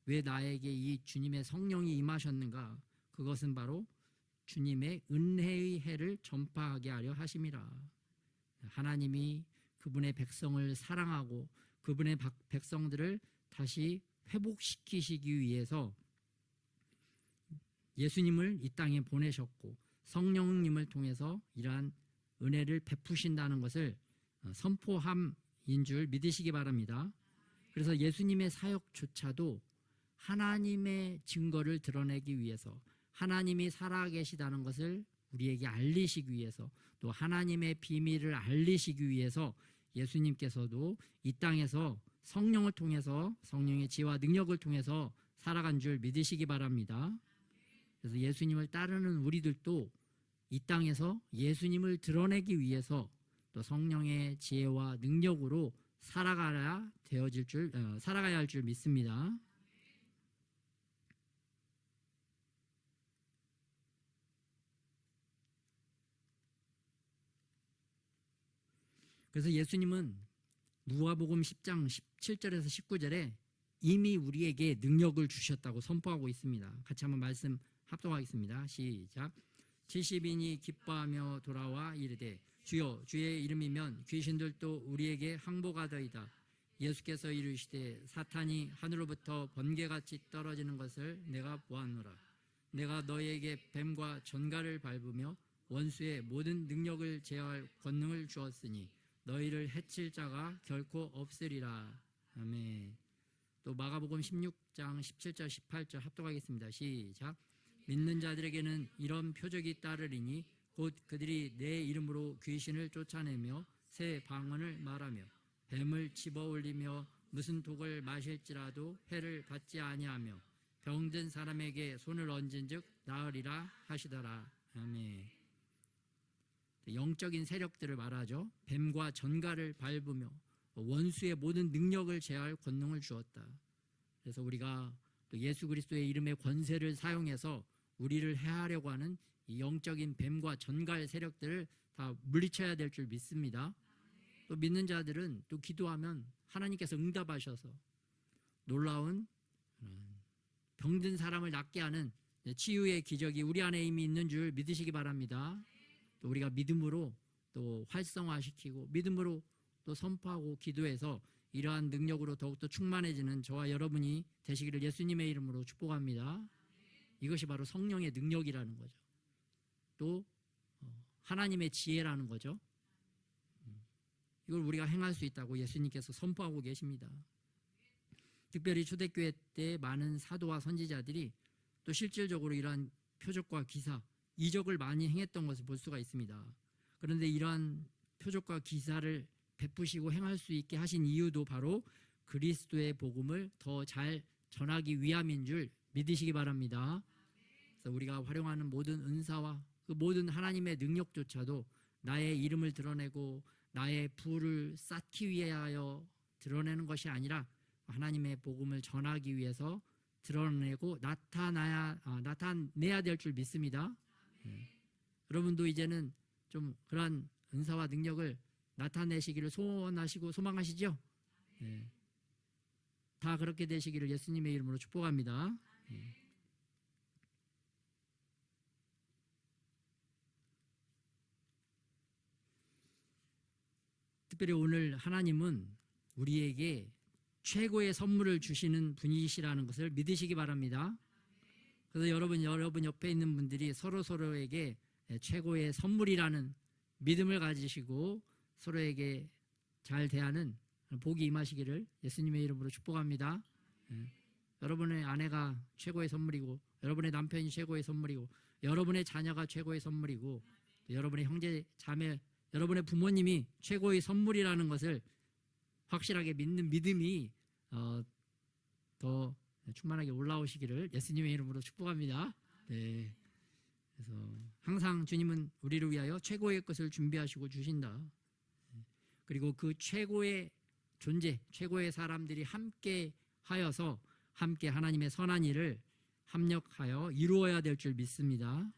왜 나에게 이 주님의 성령이 임하셨는가? 그것은 바로 주님의 은혜의 해를 전파하게 하려 하심이라. 하나님이 그분의 백성을 사랑하고 그분의 백성들을 다시 회복시키시기 위해서 예수님을 이 땅에 보내셨고 성령님을 통해서 이러한 은혜를 베푸신다는 것을 선포함인 줄 믿으시기 바랍니다. 그래서 예수님의 사역조차도 하나님의 증거를 드러내기 위해서 하나님이 살아계시다는 것을 우리에게 알리시기 위해서 또 하나님의 비밀을 알리시기 위해서 예수님께서도 이 땅에서 성령을 통해서 성령의 지혜와 능력을 통해서 살아간 줄 믿으시기 바랍니다. 그래서 예수님을 따르는 우리들도 이 땅에서 예수님을 드러내기 위해서 또 성령의 지혜와 능력으로 살아가야 할 줄 믿습니다. 그래서 예수님은 누가복음 10장 17절에서 19절에 이미 우리에게 능력을 주셨다고 선포하고 있습니다. 같이 한번 말씀 합독하겠습니다. 시작. 70인이 기뻐하며 돌아와 이르되 주여 주의 이름이면 귀신들도 우리에게 항복하더이다. 예수께서 이르시되 사탄이 하늘로부터 번개같이 떨어지는 것을 내가 보았노라. 내가 너희에게 뱀과 전갈을 밟으며 원수의 모든 능력을 제어할 권능을 주었으니 너희를 해칠 자가 결코 없으리라. 아멘. 또 마가복음 16장 17절 18절 합독하겠습니다. 시작. 믿는 자들에게는 이런 표적이 따르리니 곧 그들이 내 이름으로 귀신을 쫓아내며 새 방언을 말하며 뱀을 집어올리며 무슨 독을 마실지라도 해를 받지 아니하며 병든 사람에게 손을 얹은즉 나으리라 하시더라. 아멘. 영적인 세력들을 말하죠. 뱀과 전갈을 밟으며 원수의 모든 능력을 제어할 권능을 주었다. 그래서 우리가 또 예수 그리스도의 이름의 권세를 사용해서 우리를 해하려고 하는 이 영적인 뱀과 전갈 세력들을 다 물리쳐야 될 줄 믿습니다. 또 믿는 자들은 또 기도하면 하나님께서 응답하셔서 놀라운 병든 사람을 낫게 하는 치유의 기적이 우리 안에 이미 있는 줄 믿으시기 바랍니다. 또 우리가 믿음으로 또 활성화시키고 믿음으로 또 선포하고 기도해서 이러한 능력으로 더욱더 충만해지는 저와 여러분이 되시기를 예수님의 이름으로 축복합니다. 이것이 바로 성령의 능력이라는 거죠. 또 하나님의 지혜라는 거죠. 이걸 우리가 행할 수 있다고 예수님께서 선포하고 계십니다. 특별히 초대교회 때 많은 사도와 선지자들이 또 실질적으로 이러한 표적과 기사, 이적을 많이 행했던 것을 볼 수가 있습니다. 그런데 이러한 표적과 기사를 베푸시고 행할 수 있게 하신 이유도 바로 그리스도의 복음을 더 잘 전하기 위함인 줄 믿으시기 바랍니다. 그래서 우리가 활용하는 모든 은사와 그 모든 하나님의 능력조차도 나의 이름을 드러내고 나의 부를 쌓기 위하여 드러내는 것이 아니라 하나님의 복음을 전하기 위해서 드러내고 나타내야 될 줄 믿습니다. 여러분도 이제는 좀 그러한 은사와 능력을 나타내시기를 소원하시고 소망하시죠? 다 그렇게 되시기를 예수님의 이름으로 축복합니다. 특별히 오늘 하나님은 우리에게 최고의 선물을 주시는 분이시라는 것을 믿으시기 바랍니다. 그래서 여러분 옆에 있는 분들이 서로에게 최고의 선물이라는 믿음을 가지시고 서로에게 잘 대하는 복이 임하시기를 예수님의 이름으로 축복합니다. 여러분의 아내가 최고의 선물이고, 여러분의 남편이 최고의 선물이고, 여러분의 자녀가 최고의 선물이고, 또 여러분의 형제 자매, 여러분의 부모님이 최고의 선물이라는 것을 확실하게 믿는 믿음이 더 충만하게 올라오시기를 예수님의 이름으로 축복합니다. 네. 그래서 항상 주님은 우리를 위하여 최고의 것을 준비하시고 주신다. 그리고 그 최고의 존재, 최고의 사람들이 함께 하여서 함께 하나님의 선한 일을 합력하여 이루어야 될 줄 믿습니다.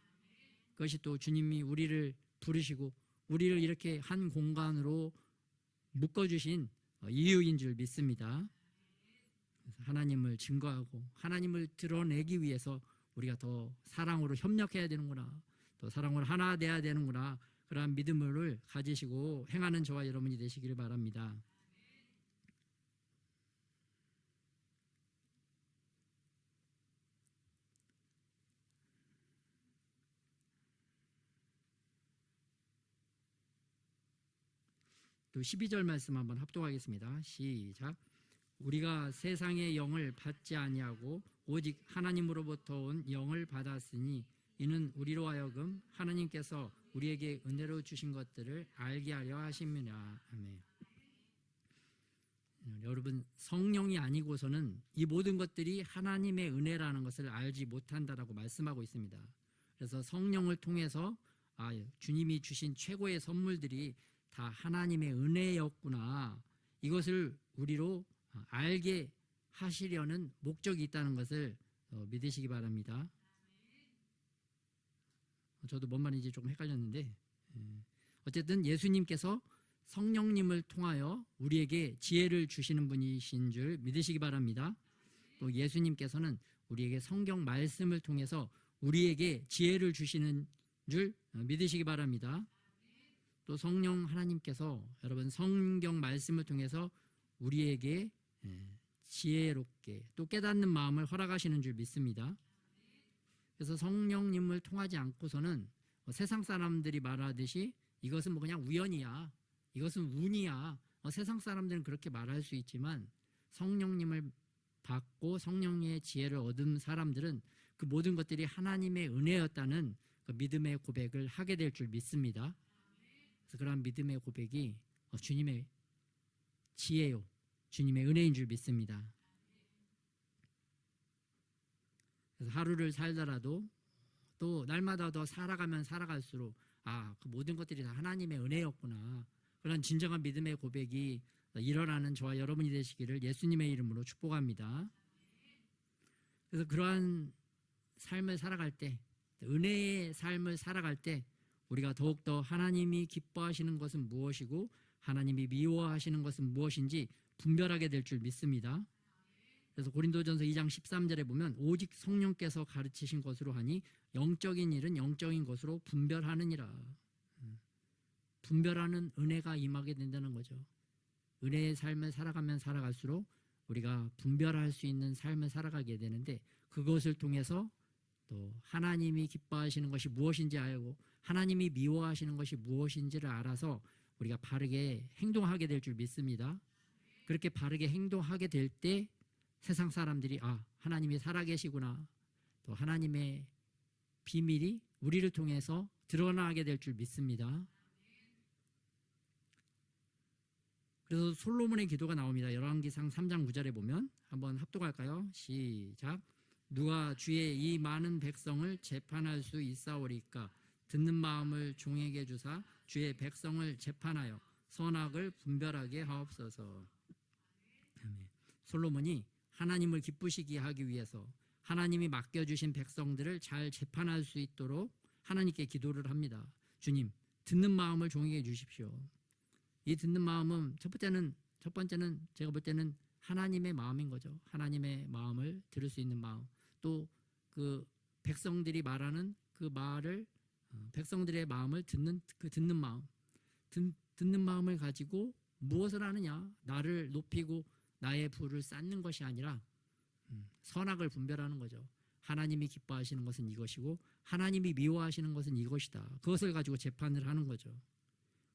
그것이 또 주님이 우리를 부르시고 우리를 이렇게 한 공간으로 묶어주신 이유인 줄 믿습니다. 그래서 하나님을 증거하고 하나님을 드러내기 위해서 우리가 더 사랑으로 협력해야 되는구나, 또 사랑으로 하나 돼야 되는구나, 그러한 믿음을 가지시고 행하는 저와 여러분이 되시기를 바랍니다. 또 12절 말씀 한번 합독하겠습니다. 시작. 우리가 세상의 영을 받지 아니하고 오직 하나님으로부터 온 영을 받았으니 이는 우리로 하여금 하나님께서 우리에게 은혜로 주신 것들을 알게 하려 하심이라. 아멘. 여러분, 성령이 아니고서는 이 모든 것들이 하나님의 은혜라는 것을 알지 못한다라고 말씀하고 있습니다. 그래서 성령을 통해서 주님이 주신 최고의 선물들이 다 하나님의 은혜였구나, 이것을 우리로 알게 하시려는 목적이 있다는 것을 믿으시기 바랍니다. 저도 뭔 말인지 조금 헷갈렸는데, 어쨌든 예수님께서 성령님을 통하여 우리에게 지혜를 주시는 분이신 줄 믿으시기 바랍니다. 또 예수님께서는 우리에게 성경 말씀을 통해서 우리에게 지혜를 주시는 줄 믿으시기 바랍니다. 또 성령 하나님께서 여러분 성경 말씀을 통해서 우리에게 지혜롭게 또 깨닫는 마음을 허락하시는 줄 믿습니다. 그래서 성령님을 통하지 않고서는 세상 사람들이 말하듯이 이것은 뭐 그냥 우연이야, 이것은 운이야, 세상 사람들은 그렇게 말할 수 있지만 성령님을 받고 성령의 지혜를 얻은 사람들은 그 모든 것들이 하나님의 은혜였다는 그 믿음의 고백을 하게 될 줄 믿습니다. 그래서 그러한 믿음의 고백이 주님의 지혜요, 주님의 은혜인 줄 믿습니다. 그래서 하루를 살더라도 또 날마다 더 살아가면 살아갈수록 그 모든 것들이 다 하나님의 은혜였구나, 그런 진정한 믿음의 고백이 일어나는 저와 여러분이 되시기를 예수님의 이름으로 축복합니다. 그래서 그러한 삶을 살아갈 때, 은혜의 삶을 살아갈 때 우리가 더욱더 하나님이 기뻐하시는 것은 무엇이고 하나님이 미워하시는 것은 무엇인지 분별하게 될 줄 믿습니다. 그래서 고린도전서 2장 13절에 보면 오직 성령께서 가르치신 것으로 하니 영적인 일은 영적인 것으로 분별하느니라. 분별하는 은혜가 임하게 된다는 거죠. 은혜의 삶을 살아가면 살아갈수록 우리가 분별할 수 있는 삶을 살아가게 되는데, 그것을 통해서 또 하나님이 기뻐하시는 것이 무엇인지 알고 하나님이 미워하시는 것이 무엇인지를 알아서 우리가 바르게 행동하게 될 줄 믿습니다. 그렇게 바르게 행동하게 될 때 세상 사람들이 하나님이 살아계시구나, 또 하나님의 비밀이 우리를 통해서 드러나게 될 줄 믿습니다. 그래서 솔로몬의 기도가 나옵니다. 열왕기상 3장 9절에 보면 한번 합독할까요? 시작. 누가 주의 이 많은 백성을 재판할 수 있사오리까? 듣는 마음을 종에게 주사 주의 백성을 재판하여 선악을 분별하게 하옵소서. 솔로몬이 하나님을 기쁘시게 하기 위해서 하나님이 맡겨주신 백성들을 잘 재판할 수 있도록 하나님께 기도를 합니다. 주님, 듣는 마음을 종에게 주십시오. 이 듣는 마음은 첫 번째는 제가 볼 때는 하나님의 마음인 거죠. 하나님의 마음을 들을 수 있는 마음. 또 그 백성들이 말하는 그 말을, 백성들의 마음을 듣는 마음. 듣는 마음을 가지고 무엇을 하느냐? 나를 높이고 나의 부를 쌓는 것이 아니라 선악을 분별하는 거죠. 하나님이 기뻐하시는 것은 이것이고 하나님이 미워하시는 것은 이것이다. 그것을 가지고 재판을 하는 거죠.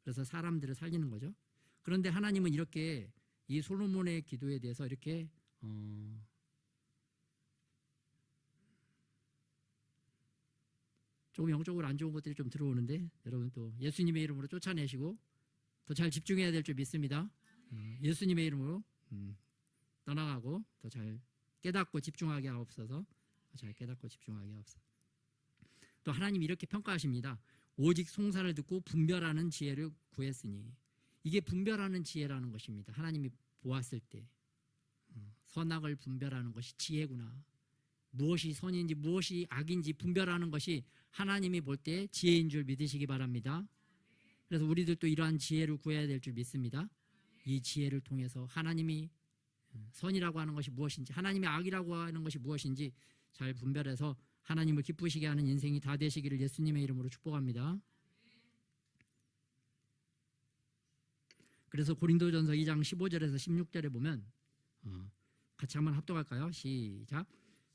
그래서 사람들을 살리는 거죠. 그런데 하나님은 이렇게 이 솔로몬의 기도에 대해서 이렇게 조금 영적으로 안 좋은 것들이 좀 들어오는데 여러분 또 예수님의 이름으로 쫓아내시고 더 잘 집중해야 될 줄 믿습니다. 예수님의 이름으로 떠나가고 더 잘 깨닫고 집중하게 하옵소서. 더 잘 깨닫고 집중하게 하옵소서. 또 하나님 이렇게 평가하십니다. 오직 송사를 듣고 분별하는 지혜를 구했으니. 이게 분별하는 지혜라는 것입니다. 하나님이 보았을 때 선악을 분별하는 것이 지혜구나. 무엇이 선인지 무엇이 악인지 분별하는 것이 하나님이 볼 때 지혜인 줄 믿으시기 바랍니다. 그래서 우리들도 이러한 지혜를 구해야 될 줄 믿습니다. 이 지혜를 통해서 하나님이 선이라고 하는 것이 무엇인지, 하나님의 악이라고 하는 것이 무엇인지 잘 분별해서 하나님을 기쁘시게 하는 인생이 다 되시기를 예수님의 이름으로 축복합니다. 그래서 고린도전서 2장 15절에서 16절에 보면 같이 한번 합독할까요? 시작.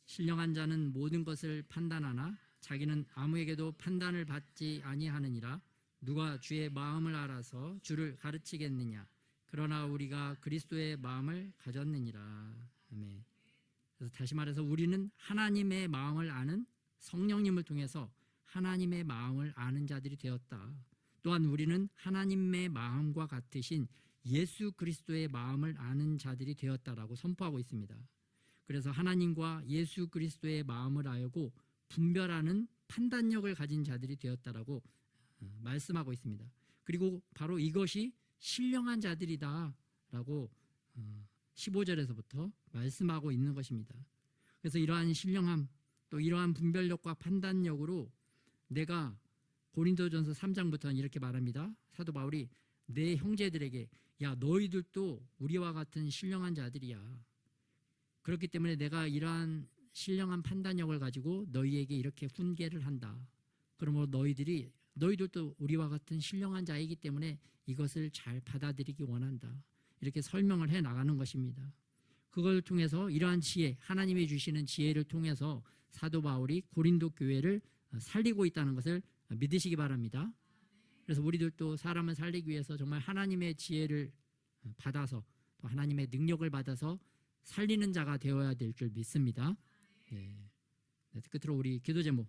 신령한 자는 모든 것을 판단하나 자기는 아무에게도 판단을 받지 아니하느니라. 누가 주의 마음을 알아서 주를 가르치겠느냐. 그러나 우리가 그리스도의 마음을 가졌느니라. 아멘. 그래서 다시 말해서 우리는 하나님의 마음을 아는 성령님을 통해서 하나님의 마음을 아는 자들이 되었다. 또한 우리는 하나님의 마음과 같으신 예수 그리스도의 마음을 아는 자들이 되었다라고 선포하고 있습니다. 그래서 하나님과 예수 그리스도의 마음을 알고 분별하는 판단력을 가진 자들이 되었다라고 말씀하고 있습니다. 그리고 바로 이것이 신령한 자들이다라고 15절에서부터 말씀하고 있는 것입니다. 그래서 이러한 신령함 또 이러한 분별력과 판단력으로 내가 고린도전서 3장부터는 이렇게 말합니다. 사도 바울이 내 형제들에게 야 너희들도 우리와 같은 신령한 자들이야. 그렇기 때문에 내가 이러한 신령한 판단력을 가지고 너희에게 이렇게 훈계를 한다. 그러므로 너희들도 우리와 같은 신령한 자이기 때문에 이것을 잘 받아들이기 원한다. 이렇게 설명을 해 나가는 것입니다. 그걸 통해서 이러한 지혜, 하나님이 주시는 지혜를 통해서 사도 바울이 고린도 교회를 살리고 있다는 것을 믿으시기 바랍니다. 그래서 우리들도 사람을 살리기 위해서 정말 하나님의 지혜를 받아서 또 하나님의 능력을 받아서 살리는 자가 되어야 될 줄 믿습니다. 네. 끝으로 우리 기도 제목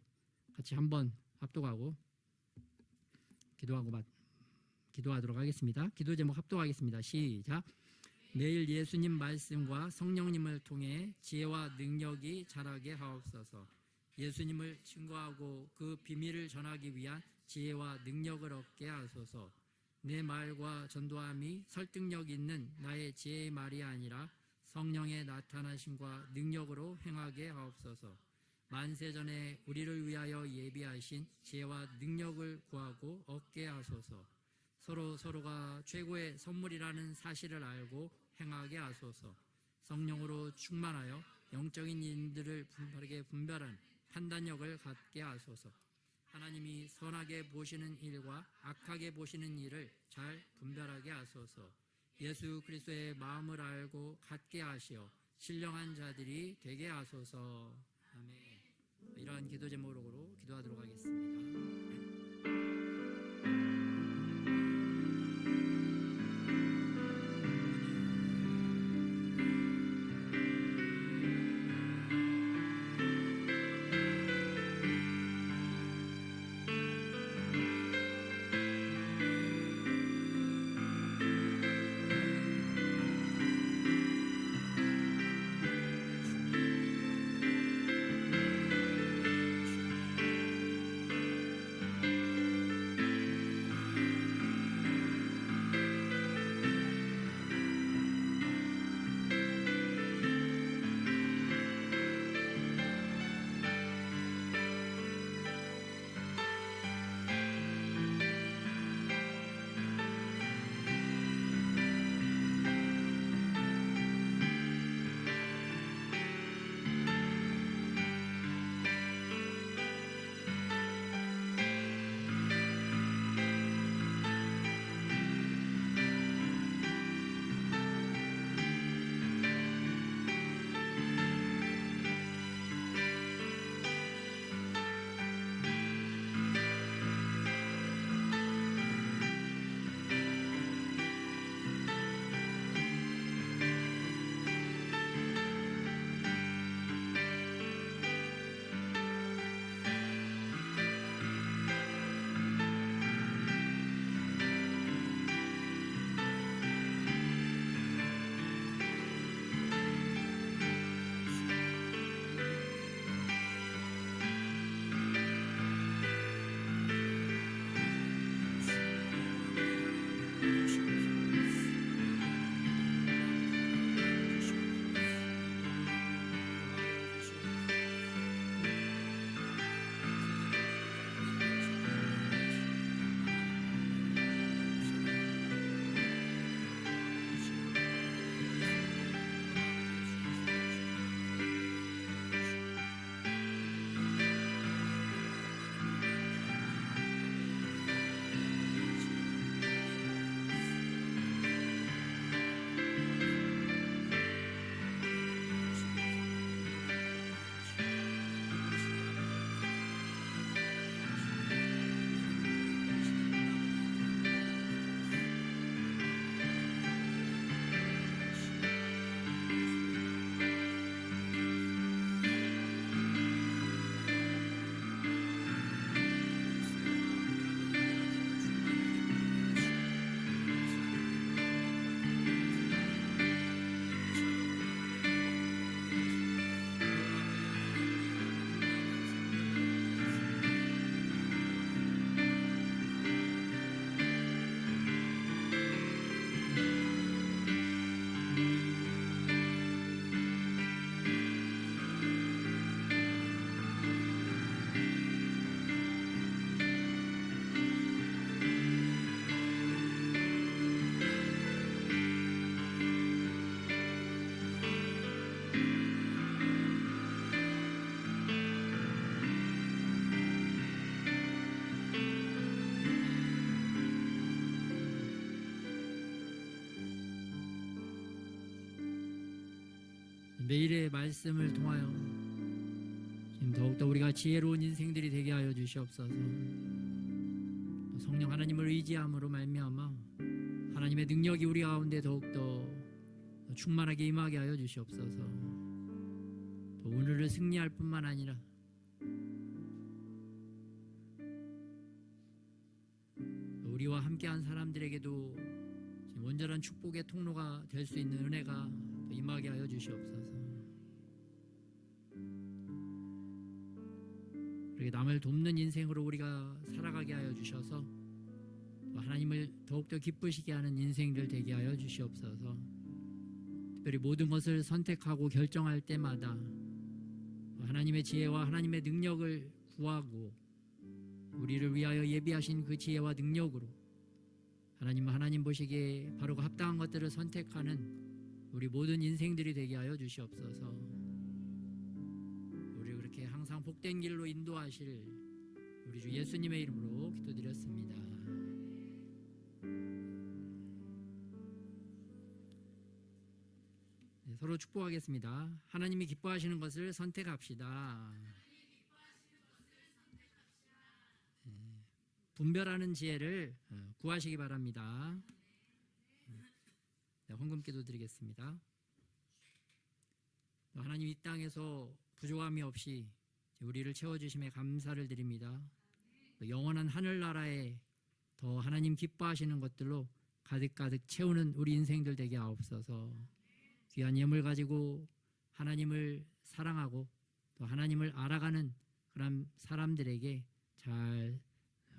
같이 한번 합독하고 기도하도록 하겠습니다. 기도 제목 합독하겠습니다. 시작. 매일 예수님 말씀과 성령님을 통해 지혜와 능력이 자라게 하옵소서. 예수님을 증거하고 그 비밀을 전하기 위한 지혜와 능력을 얻게 하소서. 내 말과 전도함이 설득력 있는 나의 지혜의 말이 아니라 성령의 나타나심과 능력으로 행하게 하옵소서. 만세전에 우리를 위하여 예비하신 지혜와 능력을 구하고 얻게 하소서. 서로가 최고의 선물이라는 사실을 알고 행하게 하소서. 성령으로 충만하여 영적인 일들을 바르게 분별한 판단력을 갖게 하소서. 하나님이 선하게 보시는 일과 악하게 보시는 일을 잘 분별하게 하소서. 예수 그리스도의 마음을 알고 갖게 하시어 신령한 자들이 되게 하소서. 아멘. 이러한 기도 제목으로 기도하도록 하겠습니다. 매일의 말씀을 통하여 지금 더욱더 우리가 지혜로운 인생들이 되게 하여 주시옵소서. 또 성령 하나님을 의지함으로 말미암아 하나님의 능력이 우리 가운데 더욱더 충만하게 임하게 하여 주시옵소서. 또 오늘을 승리할 뿐만 아니라 우리와 함께한 사람들에게도 지금 온전한 축복의 통로가 될 수 있는 은혜가 임하게 하여 주시옵소서. 그렇게 남을 돕는 인생으로 우리가 살아가게 하여 주셔서 또 하나님을 더욱더 기쁘시게 하는 인생들 되게 하여 주시옵소서. 특별히 모든 것을 선택하고 결정할 때마다 하나님의 지혜와 하나님의 능력을 구하고 우리를 위하여 예비하신 그 지혜와 능력으로 하나님 보시기에 바로 그 합당한 것들을 선택하는 우리 모든 인생들이 되게 하여 주시옵소서. 우리 그렇게 항상 복된 길로 인도하실 우리 주 예수님의 이름으로 기도드렸습니다. 네, 서로 축복하겠습니다. 하나님이 기뻐하시는 것을 선택합시다. 분별하는 지혜를 구하시기 바랍니다. 네, 헌금기도 드리겠습니다. 하나님 이 땅에서 부족함이 없이 우리를 채워주심에 감사를 드립니다. 영원한 하늘나라에 더 하나님 기뻐하시는 것들로 가득가득 채우는 우리 인생들 되게 하옵소서. 귀한 예물 가지고 하나님을 사랑하고 또 하나님을 알아가는 그런 사람들에게 잘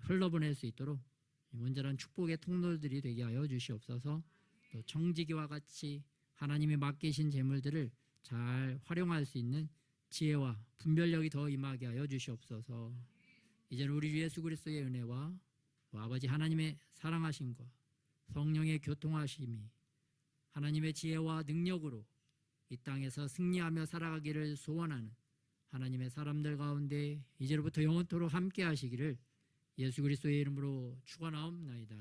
흘러보낼 수 있도록 온전한 축복의 통로들이 되게 하여 주시옵소서. 또 청지기와 같이 하나님이 맡기신 재물들을 잘 활용할 수 있는 지혜와 분별력이 더 임하게 하여 주시옵소서. 이제는 우리 주 예수 그리스도의 은혜와 아버지 하나님의 사랑하심과 성령의 교통하심이 하나님의 지혜와 능력으로 이 땅에서 승리하며 살아가기를 소원하는 하나님의 사람들 가운데 이제로부터 영원토록 함께 하시기를 예수 그리스도의 이름으로 축원하옵나이다.